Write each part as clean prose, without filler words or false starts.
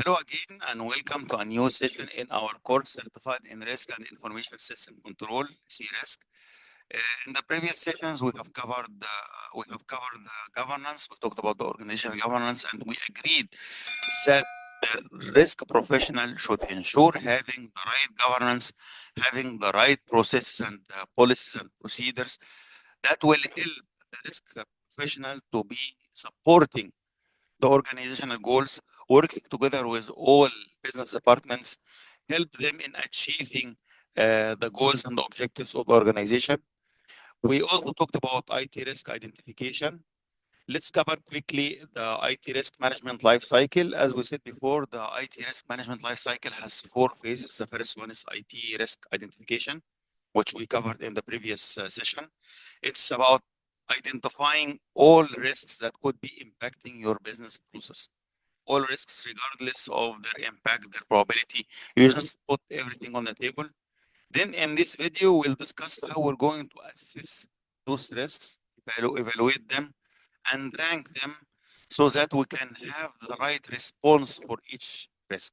Hello again, and welcome to a new session in our course Certified in Risk and Information System Control (CRISC). In the previous sessions, we have covered the governance. We talked about the organizational governance, and we agreed that the risk professional should ensure having the right governance, having the right processes and policies and procedures that will help the risk professional to be supporting the organizational goals, working together with all business departments, help them in achieving the goals and the objectives of the organization. We also talked about IT risk identification. Let's cover quickly the IT risk management life cycle. As we said before, the IT risk management life cycle has 4 phases. The first one is IT risk identification, which we covered in the previous session. It's about identifying all risks that could be impacting your business process. All risks, regardless of their impact, their probability. You just put everything on the table. Then in this video, we'll discuss how we're going to assess those risks, evaluate them, and rank them so that we can have the right response for each risk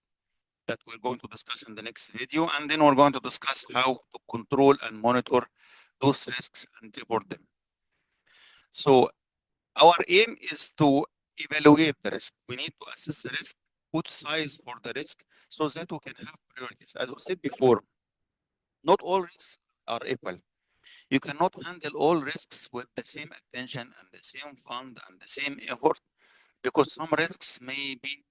that we're going to discuss in the next video. And then we're going to discuss how to control and monitor those risks and report them. So our aim is to evaluate the risk. We need to assess the risk, put size for the risk so that we can have priorities. As we said before, not all risks are equal. You cannot handle all risks with the same attention and the same fund and the same effort because some risks may be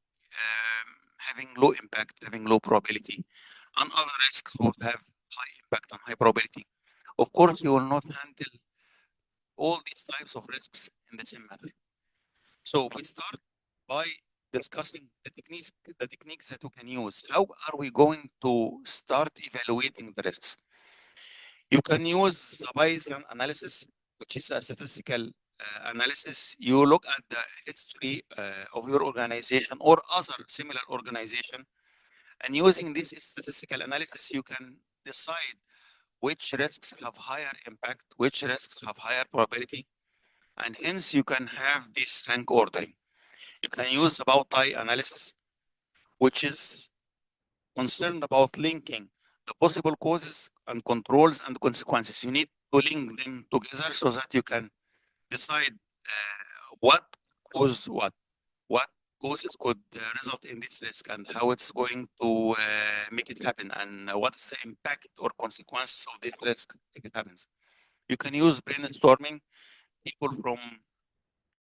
having low impact, having low probability, and other risks will have high impact and high probability. Of course, you will not handle all these types of risks in the same manner. So we start by discussing the techniques that we can use. How are we going to start evaluating the risks? You can use the Bayesian analysis, which is a statistical analysis. You look at the history of your organization or other similar organization, and using this statistical analysis, you can decide which risks have higher impact, which risks have higher probability, and hence you can have this rank ordering. You can use about tie analysis, which is concerned about linking the possible causes and controls and consequences. You need to link them together so that you can decide what cause what causes could result in this risk and how it's going to make it happen and what is the impact or consequences of this risk if it happens. You can use brainstorming, people from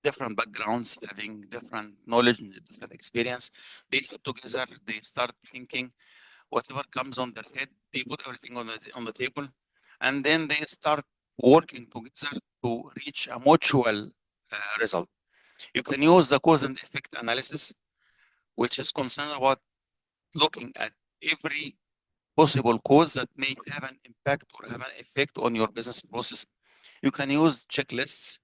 different backgrounds, having different knowledge and different experience. They sit together, they start thinking, whatever comes on their head, they put everything on the table, and then they start working together to reach a mutual result. You can use the cause and effect analysis, which is concerned about looking at every possible cause that may have an impact or have an effect on your business process. You can use checklists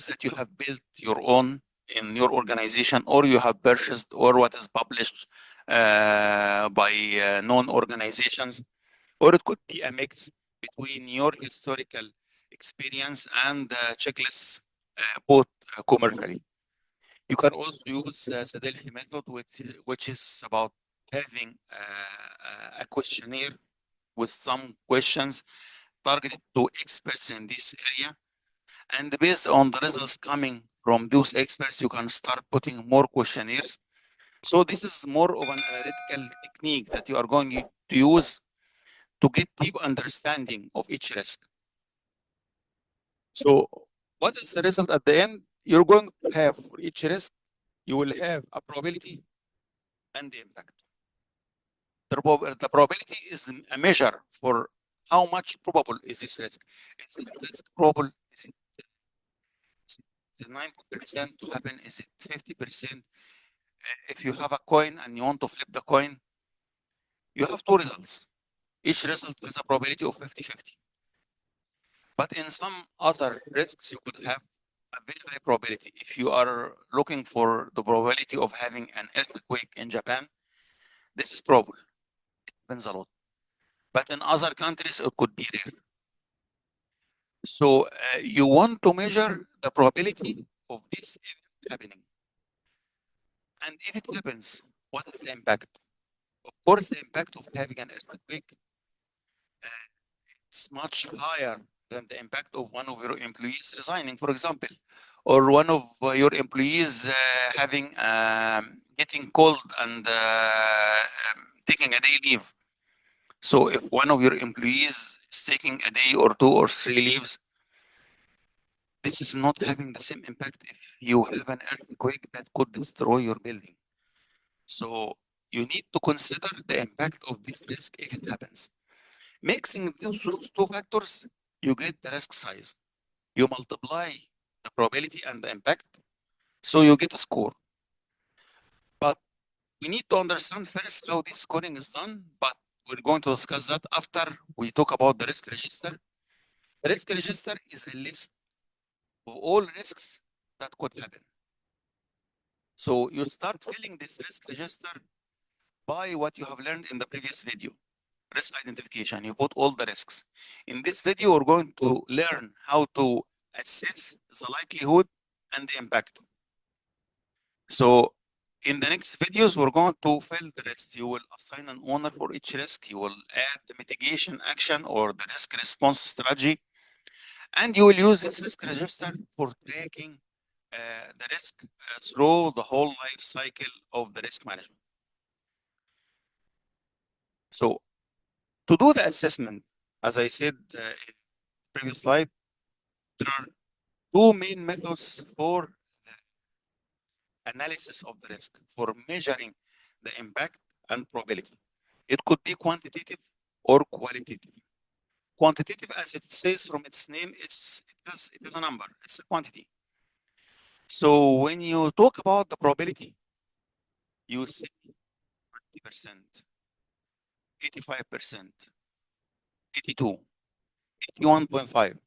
that you have built your own in your organization or you have purchased or what is published by known organizations, or it could be a mix between your historical experience and checklists bought commercially. You can also use the Delphi method, which is about having a questionnaire with some questions targeted to experts in this area. And based on the results coming from those experts, you can start putting more questionnaires. So this is more of an analytical technique that you are going to use to get deep understanding of each risk. So what is the result at the end? You're going to have for each risk, you will have a probability and the impact. The probability is a measure for how much probable is this risk. Is it risk probable? Is it 90% to happen? Is it 50%? If you have a coin and you want to flip the coin, you have 2 results. Each result has a probability of 50-50. But in some other risks, you could have a very high probability. If you are looking for the probability of having an earthquake in Japan, this is probable. It depends a lot. But in other countries, it could be rare. So you want to measure the probability of this event happening. And if it happens, What is the impact? Of course, the impact of having an earthquake is much higher than the impact of one of your employees resigning, for example, or one of your employees having getting cold and taking a day leave. So if one of your employees is taking a day or two or three leaves, this is not having the same impact if you have an earthquake that could destroy your building. So you need to consider the impact of this risk if it happens. Mixing those two factors, you get the risk size. You multiply the probability and the impact, so you get a score. But we need to understand first how this scoring is done, but we're going to discuss that after we talk about the risk register. The risk register is a list of all risks that could happen. So you start filling this risk register by what you have learned in the previous video, risk identification. You put all the risks. In this video, we're going to learn how to assess the likelihood and the impact. So in the next videos, we're going to fill the rest. You will assign an owner for each risk. You will add the mitigation action or the risk response strategy. And you will use this risk register for tracking the risk through the whole life cycle of the risk management. So to do the assessment, as I said in the previous slide, there are two main methods for the analysis of the risk, for measuring the impact and probability. It could be quantitative or qualitative. Quantitative, as it says from its name, it has a number, it's a quantity. So when you talk about the probability, you say 20%, 85%, 82, 81.5.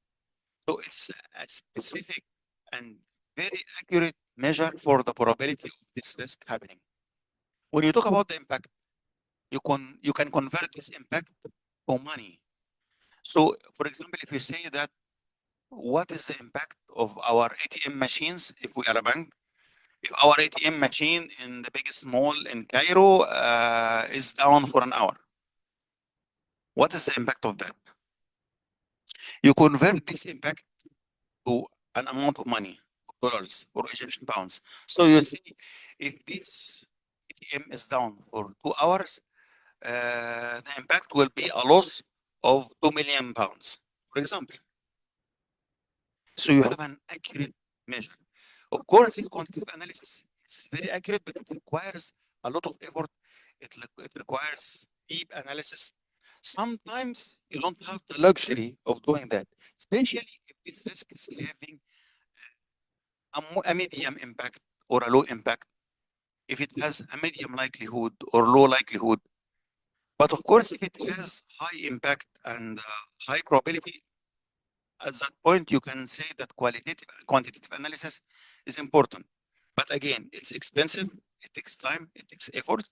So it's a specific and very accurate measure for the probability of this risk happening. When you talk about the impact, you can convert this impact to money. So, for example, if you say that what is the impact of our ATM machines if we are a bank? If our ATM machine in the biggest mall in Cairo is down for an hour, what is the impact of that? You convert this impact to an amount of money, dollars or Egyptian pounds. So you see, if this ATM is down for 2 hours, the impact will be a loss of 2 million pounds, for example. So you have an accurate measure. Of course, this quantitative analysis is very accurate, but it requires a lot of effort. It requires deep analysis. Sometimes you don't have the luxury of doing that, especially if this risk is having a medium impact or a low impact, if it has a medium likelihood or low likelihood. But of course, if it has high impact and high probability, at that point, you can say that quantitative analysis is important. But again, it's expensive, it takes time, it takes effort.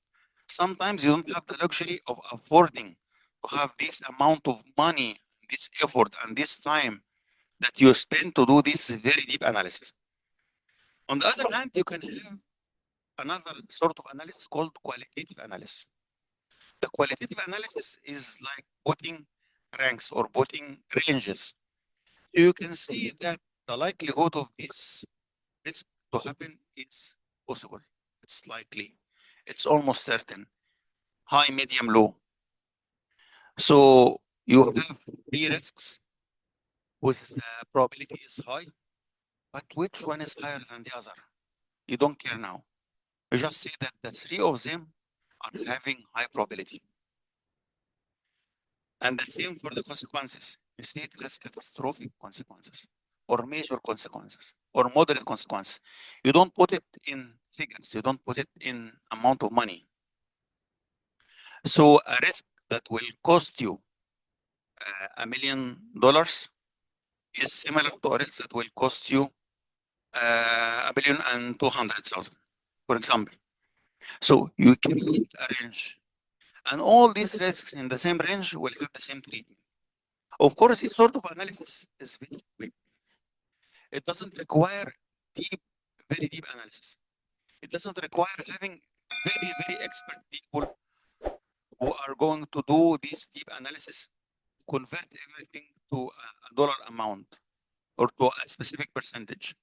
Sometimes you don't have the luxury of affording to have this amount of money, this effort, and this time that you spend to do this very deep analysis. On the other hand, you can have another sort of analysis called qualitative analysis. The qualitative analysis is like putting ranks or putting ranges. You can see that the likelihood of this risk to happen is possible. It's likely. It's almost certain. High, medium, low. So you have three risks whose probability is high, but which one is higher than the other? You don't care now. You just say that the three of them are having high probability. And the same for the consequences. You see it has catastrophic consequences or major consequences or moderate consequences. You don't put it in figures. You don't put it in amount of money. So a risk that will cost you $1 million is similar to a risk that will cost you $1,200,000, for example. So you create a range, and all these risks in the same range will have the same treatment. Of course, this sort of analysis is very quick. It doesn't require deep, very deep analysis. It doesn't require having very, very expert people who are going to do this deep analysis, convert everything to a dollar amount or to a specific percentage.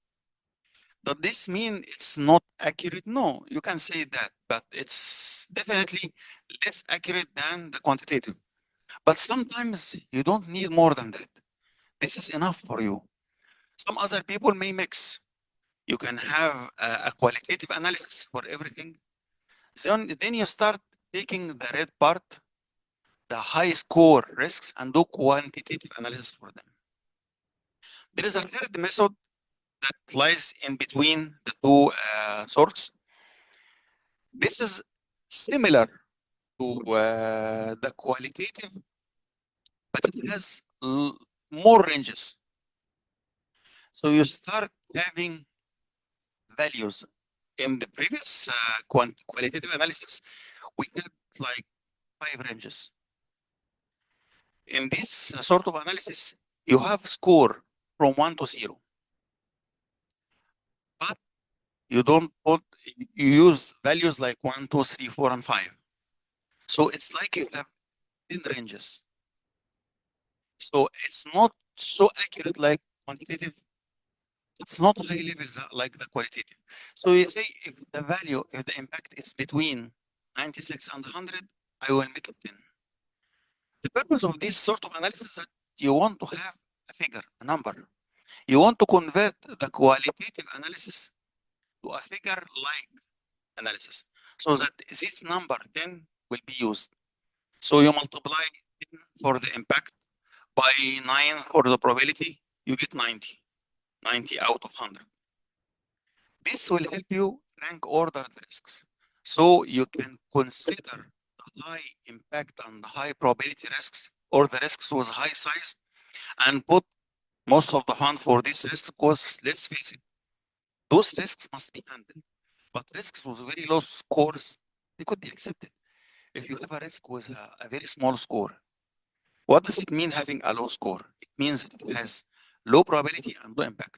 Does this mean it's not accurate? No, you can say that, but it's definitely less accurate than the quantitative. But sometimes you don't need more than that. This is enough for you. Some other people may mix. You can have a qualitative analysis for everything. Then you start taking the red part, the high score risks, and do quantitative analysis for them. There is a third method that lies in between the two sorts. This is similar to the qualitative, but it has more ranges. So you start having values. In the previous qualitative analysis, we had like 5 ranges. In this sort of analysis, you have score from 1 to 0. But you don't put, you use values like 1, 2, 3, 4, and 5. So it's like you have 10 ranges. So it's not so accurate like quantitative. It's not high levels like the qualitative. So you say if the value, if the impact is between 96 and 100, I will make it 10. The purpose of this sort of analysis is that you want to have a figure, a number. You want to convert the qualitative analysis to a figure like analysis so that this number 10 will be used. So you multiply 10 for the impact by 9 for the probability, you get 90, 90 out of 100. This will help you rank order the risks. So you can consider the high impact and the high probability risks or the risks with high size and put most of the fund for these risks because let's face it, those risks must be handled. But risks with very low scores, they could be accepted. If you have a risk with a very small score, what does it mean having a low score? It means it has low probability and low impact.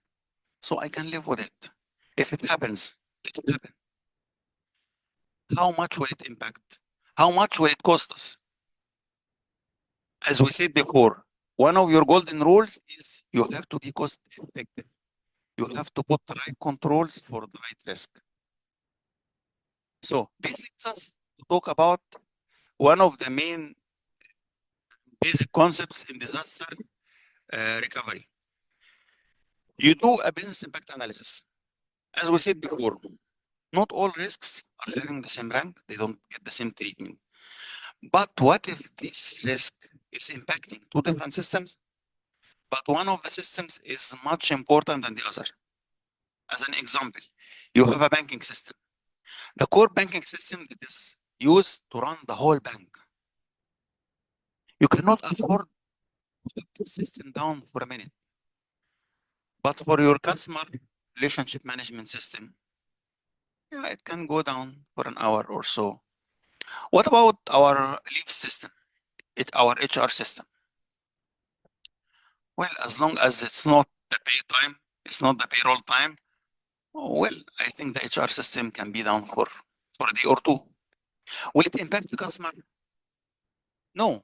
So I can live with it. If it happens, let it happen. How much will it impact? How much will it cost us? As we said before, one of your golden rules is you have to be cost effective. You have to put the right controls for the right risk. So this leads us to talk about one of the main basic concepts in disaster recovery. You do a business impact analysis. As we said before, not all risks are having the same rank. They don't get the same treatment. But what if this risk is impacting two different systems, but one of the systems is much important than the other? As an example, you have a banking system. The core banking system that is used to run the whole bank. You cannot afford to put the system down for a minute. But for your customer relationship management system, yeah, it can go down for an hour or so. What about our leave system, our HR system? Well, as long as it's not the pay time, it's not the payroll time, well, I think the HR system can be down for a day or two. Will it impact the customer? No.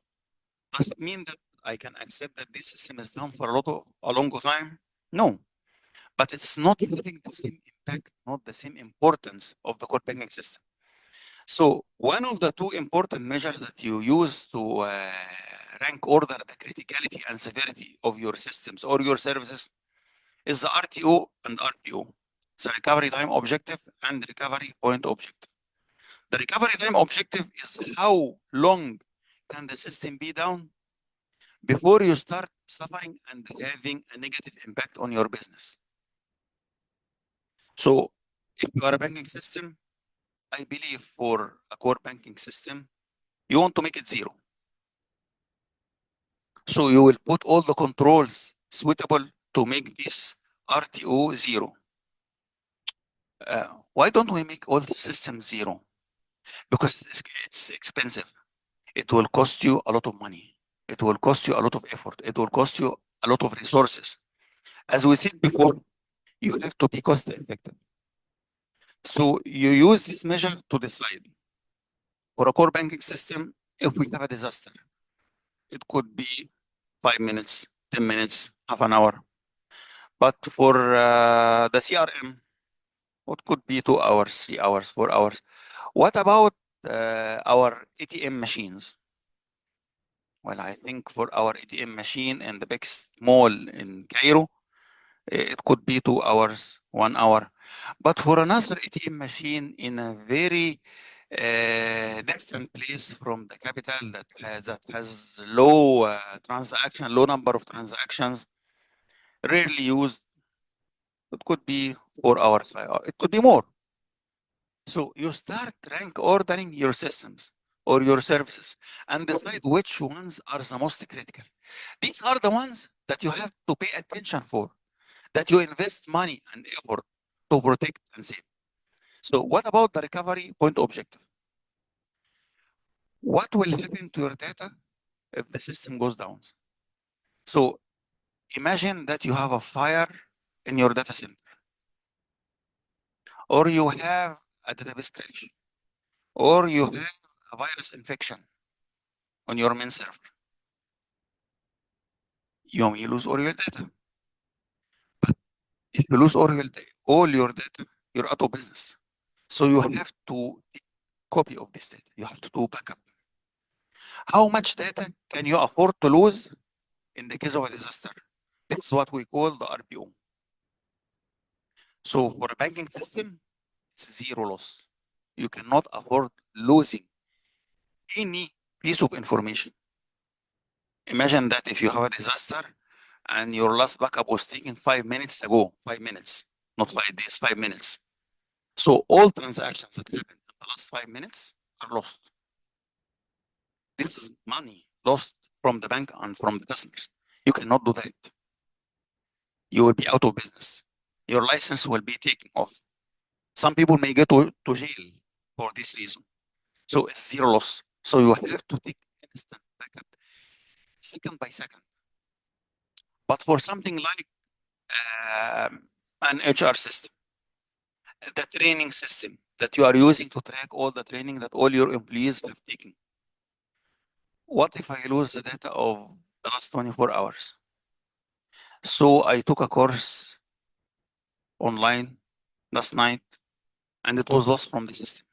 Does it mean that I can accept that this system is down for a long time? No. But it's not having the same impact, not the same importance of the core banking system. So one of the two important measures that you use to rank order the criticality and severity of your systems or your services is the RTO and RPO, the recovery time objective and recovery point objective. The recovery time objective is how long can the system be down before you start suffering and having a negative impact on your business. So if you are a banking system, I believe for a core banking system, you want to make it 0. So you will put all the controls suitable to make this RTO 0. Why don't we make all the systems 0? Because it's expensive. It will cost you a lot of money. It will cost you a lot of effort. It will cost you a lot of resources. As we said before, you have to be cost effective. So you use this measure to decide. For a core banking system, if we have a disaster, it could be 5 minutes, 10 minutes, half an hour. But for the CRM, it could be 2 hours, 3 hours, 4 hours. What about our ATM machines? Well, I think for our ATM machine in the big mall in Cairo, it could be 2 hours, 1 hour. But for another ATM machine in a very distant place from the capital that has low low number of transactions, rarely used, it could be 4 hours, 5 hours. It could be more. So you start rank ordering your systems or your services and decide which ones are the most critical. These are the ones that you have to pay attention for, that you invest money and effort to protect and save. So what about the recovery point objective? What will happen to your data if the system goes down? So imagine that you have a fire in your data center, or you have a database crash, or you have a virus infection on your main server. You may lose all your data. But if you lose all your data, you're out of business. So you have to take copy of this data. You have to do backup. How much data can you afford to lose in the case of a disaster? This is what we call the RPO. So for a banking system, it's zero loss. You cannot afford losing any piece of information. Imagine that if you have a disaster and your last backup was taken 5 minutes ago, 5 minutes, not 5 days, 5 minutes. So all transactions that happened in the last 5 minutes are lost. This is money lost from the bank and from the customers. You cannot do that. You will be out of business. Your license will be taken off. Some people may go to jail for this reason. So it's zero loss. So you have to take instant backup, second by second. But for something like an HR system, the training system that you are using to track all the training that all your employees have taken. What if I lose the data of the last 24 hours? So I took a course online last night and it was lost from the system.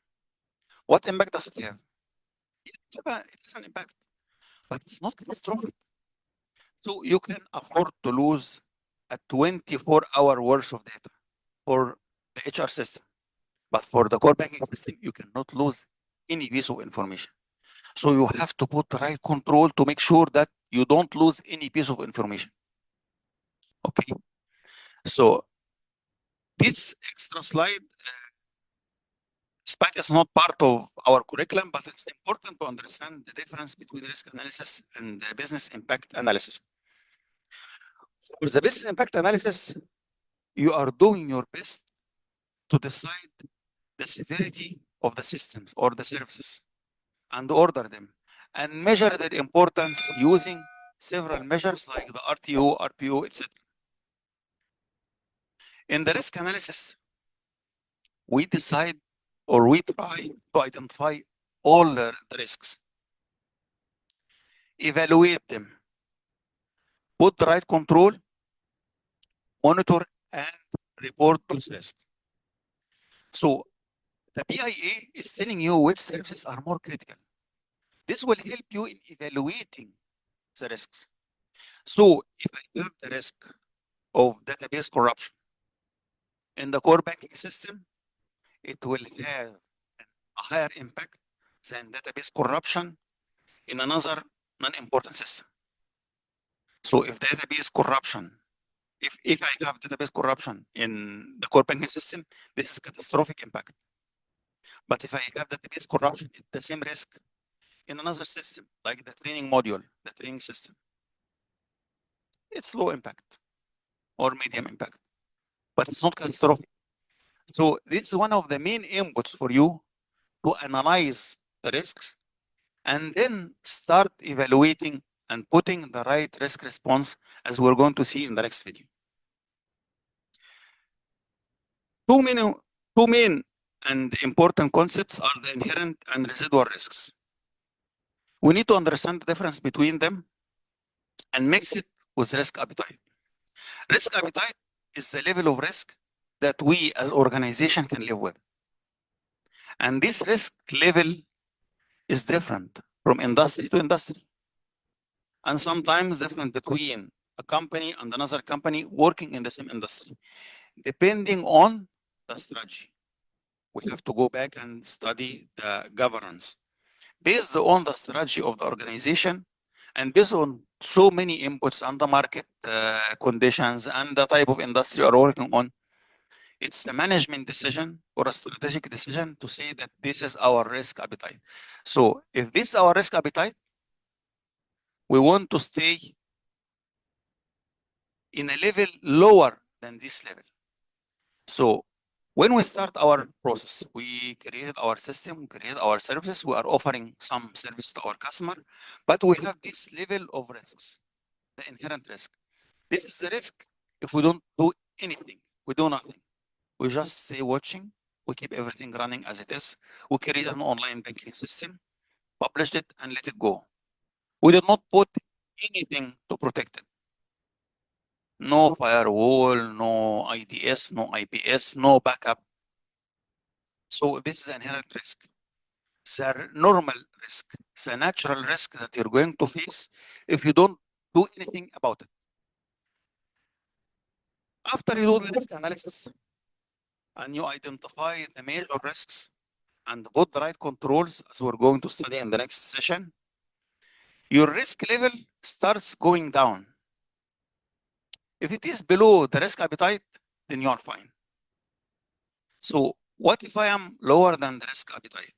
What impact does it have? It has an impact, but it's not catastrophic. So you can afford to lose a 24-hour worth of data for the HR system. But for the core banking system, you cannot lose any piece of information. So you have to put the right control to make sure that you don't lose any piece of information. Okay. So this extra slide, SPAC is not part of our curriculum, but it's important to understand the difference between risk analysis and the business impact analysis. For the business impact analysis, you are doing your best to decide the severity of the systems or the services and order them and measure their importance using several measures like the RTO, RPO, etc. In the risk analysis, we decide or we try to identify all the risks, evaluate them, put the right control, monitor, and report those risks. So the BIA is telling you which services are more critical. This will help you in evaluating the risks. So if I have the risk of database corruption in the core banking system, it will have a higher impact than database corruption in another non-important system. So if database corruption, if I have database corruption in the core banking system, this is catastrophic impact. But if I have database corruption, it's the same risk in another system, like the training module, the training system. It's low impact or medium impact, but it's not catastrophic. So this is one of the main inputs for you to analyze the risks and then start evaluating and putting the right risk response, as we're going to see in the next video. Two main and important concepts are the inherent and residual risks. We need to understand the difference between them and mix it with risk appetite. Risk appetite is the level of risk that we as organization can live with. And this risk level is different from industry to industry. And sometimes different between a company and another company working in the same industry, depending on the strategy. We have to go back and study the governance based on the strategy of the organization and based on so many inputs and the market conditions and the type of industry you're working on. It's a management decision or a strategic decision to say that this is our risk appetite. So if this is our risk appetite, we want to stay in a level lower than this level. So when we start our process, we created our system, created our services, we are offering some service to our customer, but we have this level of risks, the inherent risk. This is the risk if we don't do anything, we do nothing. We just stay watching, we keep everything running as it is. We create an online banking system, published it, and let it go. We did not put anything to protect it. No firewall, no IDS, no IPS, no backup. So this is an inherent risk. It's a normal risk. It's a natural risk that you're going to face if you don't do anything about it. After you do the risk analysis and you identify the major risks and put the right controls, as we're going to study in the next session, your risk level starts going down. If it is below the risk appetite, then you are fine. So what if I am lower than the risk appetite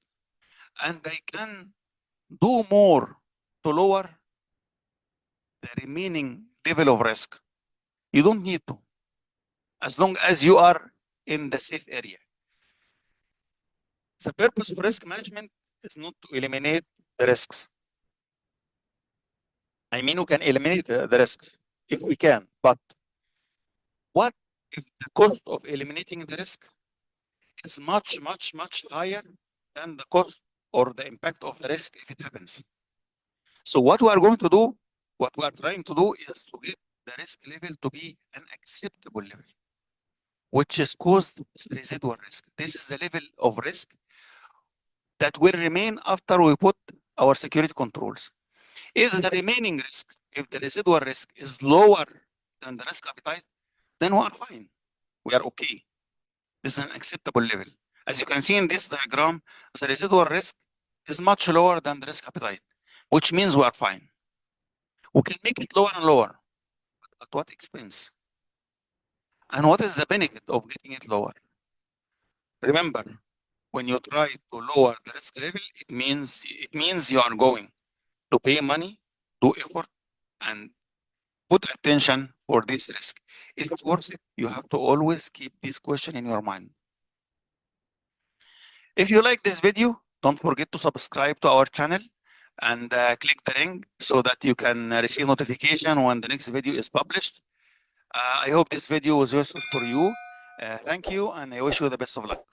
and I can do more to lower the remaining level of risk? You don't need to, as long as you are in the safe area. The purpose of risk management is not to eliminate the risks. I mean, we can eliminate the risks if we can, but what if the cost of eliminating the risk is much, much, much higher than the cost or the impact of the risk if it happens? So what we are going to do, what we are trying to do is to get the risk level to be an acceptable level, which is caused residual risk. This is the level of risk that will remain after we put our security controls. If the remaining risk, if the residual risk is lower than the risk appetite, then we are fine. We are okay. This is an acceptable level. As you can see in this diagram, the residual risk is much lower than the risk appetite, which means we are fine. We can make it lower and lower, but at what expense? And what is the benefit of getting it lower? Remember, when you try to lower the risk level, it means you are going to pay money, do effort, and put attention for this risk. Is it worth it? You have to always keep this question in your mind. If you like this video, don't forget to subscribe to our channel and click the ring so that you can receive notification when the next video is published. I hope this video was useful for you. Thank you, and I wish you the best of luck.